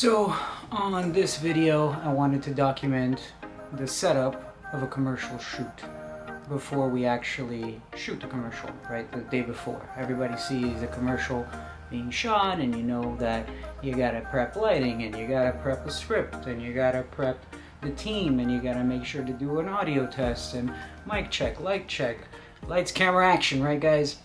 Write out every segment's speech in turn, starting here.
So on this video, I wanted to document the setup of a commercial shoot before we actually shoot the commercial, right? The day before. Everybody sees a commercial being shot and you know that you gotta prep lighting and you gotta prep a script and you gotta prep the team and you gotta make sure to do an audio test and mic check, light check, lights, camera, action, right guys?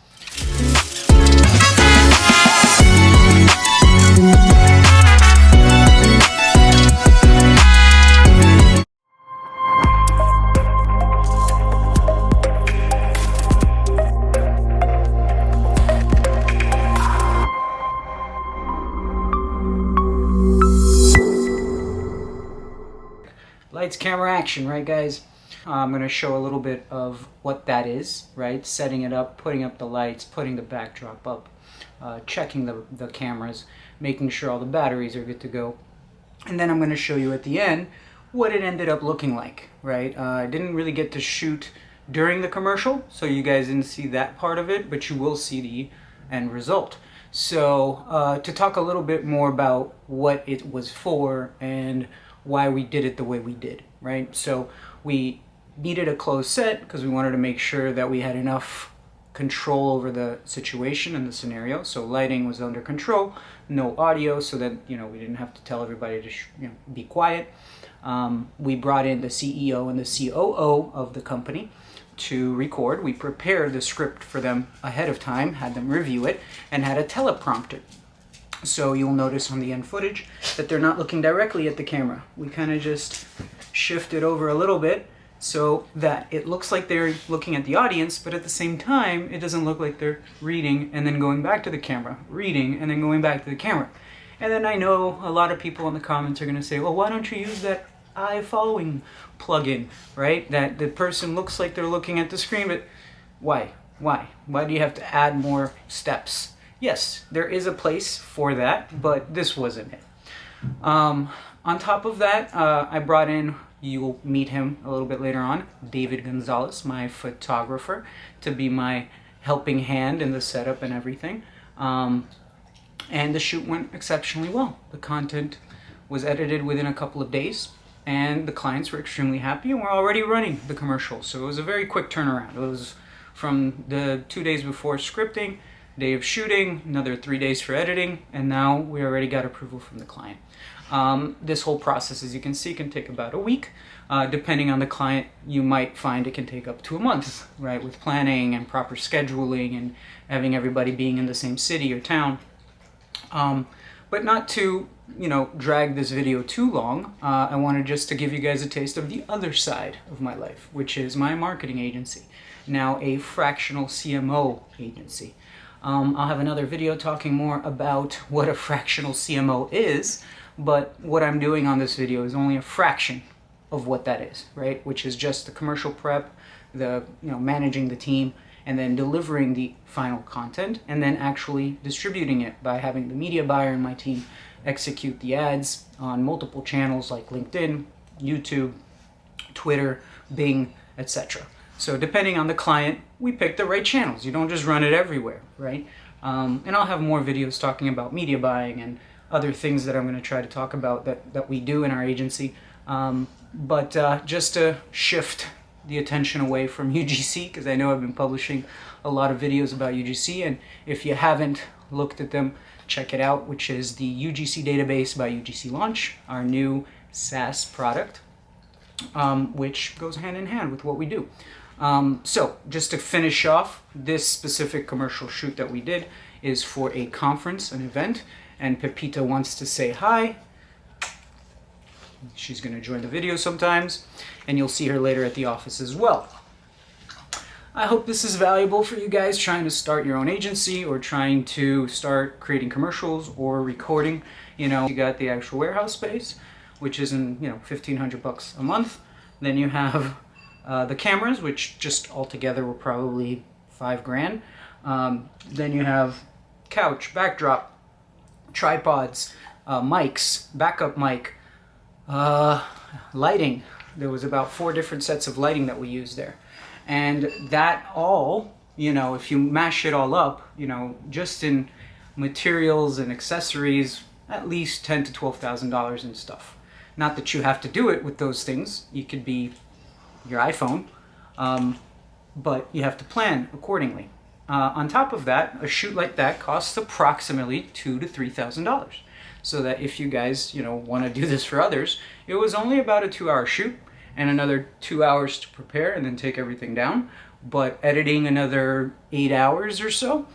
Lights, camera, action, right guys? I'm going to show a little bit of what that is, right? Setting it up, putting up the lights, putting the backdrop up, checking the cameras, making sure all the batteries are good to go. And then I'm going to show you at the end what it ended up looking like, right? I didn't really get to shoot during the commercial, so you guys didn't see that part of it, but you will see the end result. So to talk a little bit more about what it was for and why we did it the way we did, right? So we needed a closed set because we wanted to make sure that we had enough control over the situation and the scenario. So lighting was under control, no audio, so that we didn't have to tell everybody to be quiet. We brought in the CEO and the COO of the company to record. We prepared the script for them ahead of time, had them review it, and had a teleprompter. So you'll notice on the end footage that they're not looking directly at the camera. We kind of just shift it over a little bit so that it looks like they're looking at the audience, but at the same time, it doesn't look like they're reading and then going back to the camera, reading and then going back to the camera. And then I know a lot of people in the comments are going to say, well, why don't you use that eye following plugin, right? That the person looks like they're looking at the screen, but why? Why do you have to add more steps? Yes, there is a place for that, but this wasn't it. On top of that, I brought in, you'll meet him a little bit later on, David Gonzalez, my photographer, to be my helping hand in the setup and everything. And the shoot went exceptionally well. The content was edited within a couple of days, and the clients were extremely happy, and we're already running the commercial. So it was a very quick turnaround. It was from the 2 days before scripting, day of shooting, another 3 days for editing, and now we already got approval from the client. This whole process, as you can see, can take about a week. Depending on the client, you might find it can take up to a month, right, with planning and proper scheduling and having everybody being in the same city or town. But not to, drag this video too long, I wanted just to give you guys a taste of the other side of my life, which is my marketing agency, now a fractional CMO agency. I'll have another video talking more about what a fractional CMO is, but what I'm doing on this video is only a fraction of what that is, right? Which is just the commercial prep, the managing the team, and then delivering the final content, and then actually distributing it by having the media buyer in my team execute the ads on multiple channels like LinkedIn, YouTube, Twitter, Bing, etc. So depending on the client, we pick the right channels. You don't just run it everywhere, right? And I'll have more videos talking about media buying and other things that I'm going to try to talk about that we do in our agency. But just to shift the attention away from UGC, because I know I've been publishing a lot of videos about UGC, and if you haven't looked at them, check it out, which is the UGC Database by UGC LAUNCH, our new SaaS product, which goes hand in hand with what we do. So just to finish off, this specific commercial shoot that we did is for a conference, an event, and Pepita wants to say hi. She's going to join the video sometimes, and you'll see her later at the office as well. I hope this is valuable for you guys trying to start your own agency or trying to start creating commercials or recording. You got the actual warehouse space, which is in, $1,500 a month. Then you have the cameras, which just altogether were probably $5,000. Then you have couch, backdrop, tripods, mics, backup mic, lighting. There was about 4 different sets of lighting that we used there. And that all, if you mash it all up, just in materials and accessories, at least $10,000 to $12,000 in stuff. Not that you have to do it with those things. You could be your iPhone, but you have to plan accordingly. On top of that, a shoot like that costs approximately $2,000 to $3,000. So that if you guys, want to do this for others, it was only about a 2-hour shoot and another 2 hours to prepare and then take everything down. But editing another 8 hours or so.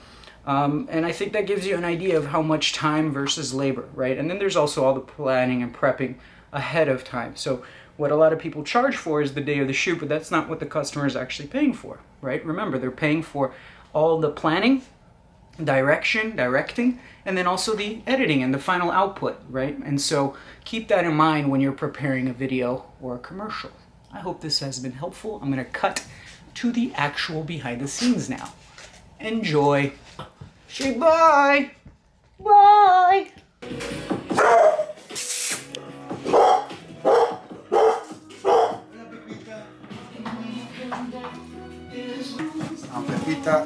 And I think that gives you an idea of how much time versus labor, right? And then there's also all the planning and prepping ahead of time. So what a lot of people charge for is the day of the shoot, but that's not what the customer is actually paying for, right? Remember, they're paying for all the planning, directing, and then also the editing and the final output, right? And so keep that in mind when you're preparing a video or a commercial. I hope this has been helpful. I'm gonna cut to the actual behind the scenes now. Enjoy. Say bye. Bye. And Pepita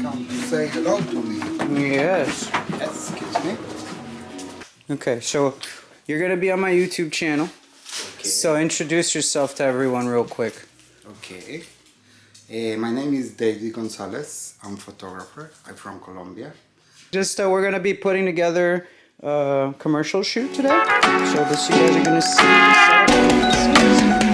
come to say hello to me. Yes. Yes, excuse me. Okay, so you're gonna be on my YouTube channel. Okay. So introduce yourself to everyone real quick. Okay. My name is David Gonzalez. I'm a photographer. I'm from Colombia. Just we're gonna be putting together a commercial shoot today. So this you guys are gonna see.